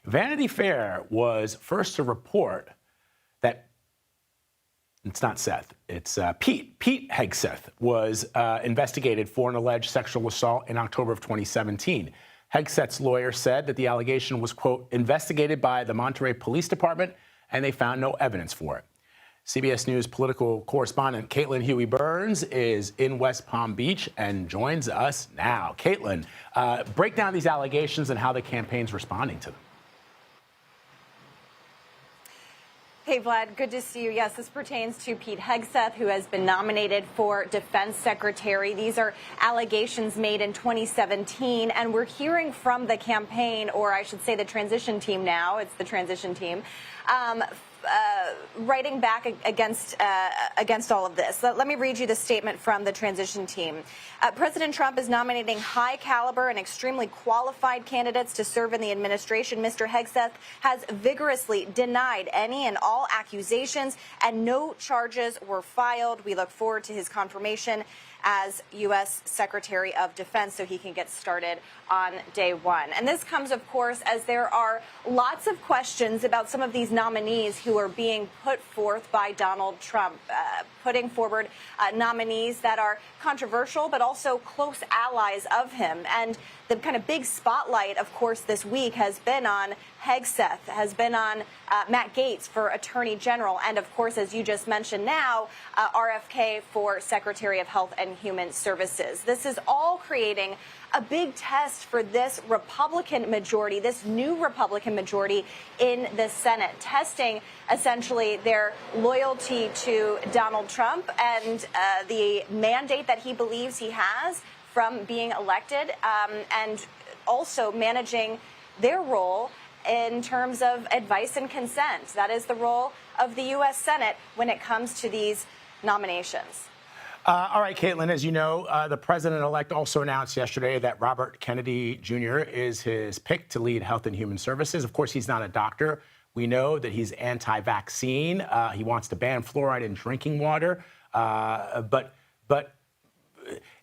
Vanity Fair was first to report that it's not Seth, it's Pete. Pete Hegseth was investigated for an alleged sexual assault in October of 2017. Hegseth's lawyer said that the allegation was, quote, investigated by the Monterey Police Department, and they found no evidence for it. CBS News political correspondent Caitlin Huey-Burns is in West Palm Beach and joins us now. Caitlin, break down these allegations and how the campaign's responding to them. Hey, Vlad, good to see you. Yes, this pertains to Pete Hegseth, who has been nominated for defense secretary. These are allegations made in 2017, and we're hearing from the campaign, or I should say the transition team now, it's the transition team, writing back against all of this. Let me read you the statement from the transition team. President Trump is nominating high caliber and extremely qualified candidates to serve in the administration. Mr. Hegseth has vigorously denied any and all accusations, and no charges were filed. We look forward to his confirmation as U.S. Secretary of Defense so he can get started on day one. And this comes, of course, as there are lots of questions about some of these nominees who are being put forth by Donald Trump, putting forward nominees that are controversial but also close allies of him. And the kind of big spotlight, of course, this week has been on Hegseth, has been on Matt Gaetz for Attorney General, and, of course, as you just mentioned now, RFK for Secretary of Health and Human Services. This is all creating a big test for this Republican majority, this new Republican majority in the Senate, testing essentially their loyalty to Donald Trump and the mandate that he believes he has from being elected, and also managing their role in terms of advice and consent. That is the role of the U.S. Senate when it comes to these nominations. All right, Caitlin, as you know, the president-elect also announced yesterday that Robert Kennedy Jr. is his pick to lead Health and Human Services. Of course, he's not a doctor. We know that he's anti-vaccine. He wants to ban fluoride in drinking water.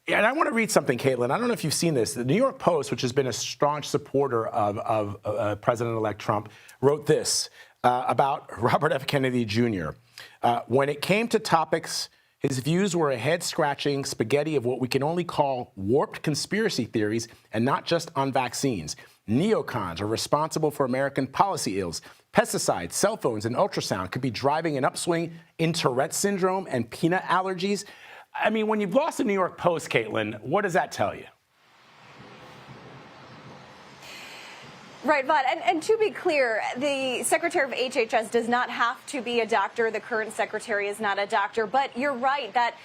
And I want to read something, Caitlin. I don't know if you've seen this. The New York Post, which has been a staunch supporter of President-elect Trump, wrote this about Robert F. Kennedy Jr. When it came to topics, his views were a head-scratching spaghetti of what we can only call warped conspiracy theories, and not just on vaccines. Neocons are responsible for American policy ills. Pesticides, cell phones, and ultrasound could be driving an upswing in Tourette syndrome and peanut allergies. I mean, when you've lost the New York Post, Caitlin, what does that tell you? Right, Vlad. And to be clear, the Secretary of HHS does not have to be a doctor. The current secretary is not a doctor. But you're right that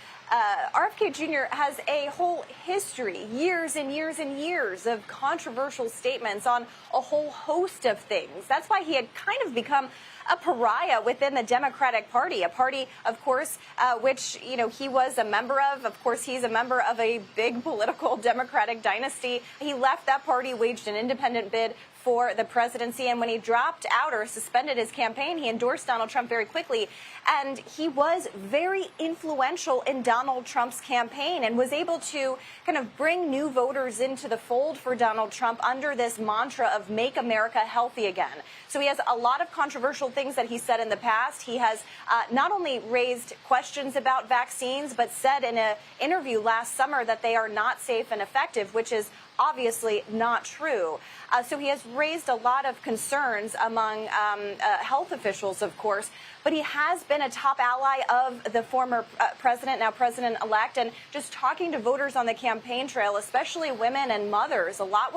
RFK Jr. has a whole history, years and years and years of controversial statements on a whole host of things. That's why he had kind of become a pariah within the Democratic Party, a party, of course, which, you know, he was a member of. Of course, he's a member of a big political Democratic dynasty. He left that party, waged an independent bid for the presidency, and when he dropped out or suspended his campaign, he endorsed Donald Trump very quickly. And he was very influential in Donald Trump's campaign and was able to kind of bring new voters into the fold for Donald Trump under this mantra of Make America Healthy Again. So he has a lot of controversial things that he said in the past. He has not only raised questions about vaccines, but said in an interview last summer that they are not safe and effective, which is obviously not true. So he has raised a lot of concerns among health officials, of course, but he has been a top ally of the former president, now president-elect, and just talking to voters on the campaign trail, especially women and mothers, a lot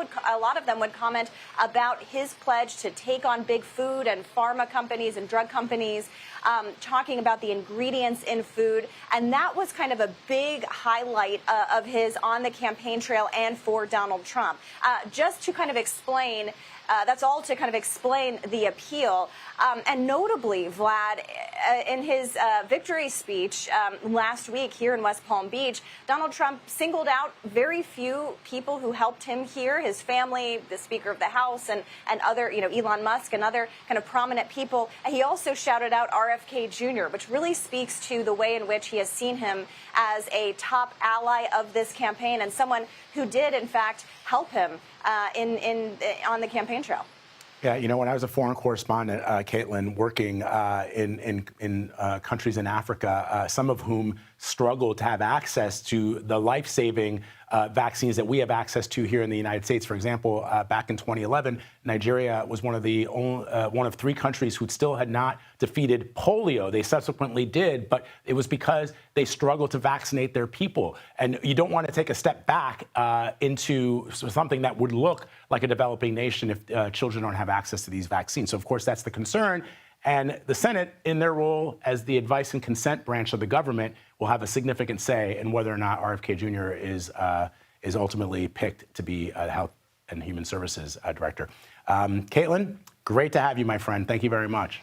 of them would comment about his pledge to take on big food and pharma companies and drug companies, talking about the ingredients in food, and that was kind of a big highlight of his on the campaign trail and for Donald Trump. Just to kind of explain, that's all to kind of explain the appeal. And notably, Vlad, in his victory speech last week here in West Palm Beach, Donald Trump singled out very few people who helped him here, his family, the Speaker of the House, and other, you know, Elon Musk and other kind of prominent people. And he also shouted out RFK Jr., which really speaks to the way in which he has seen him as a top ally of this campaign and someone who did, in fact, help him on the campaign trail. Yeah, you know, when I was a foreign correspondent, Caitlin, working in countries in Africa, some of whom struggled to have access to the life-saving vaccines that we have access to here in the United States. For example, back in 2011, Nigeria was one of 3 countries who still had not defeated polio. They subsequently did, but it was because they struggled to vaccinate their people. And you don't want to take a step back into something that would look like a developing nation if children don't have access to these vaccines. So, of course, that's the concern. And the Senate, in their role as the advice and consent branch of the government, will have a significant say in whether or not RFK Jr. is ultimately picked to be Health and Human Services Director. Caitlin, great to have you, my friend. Thank you very much.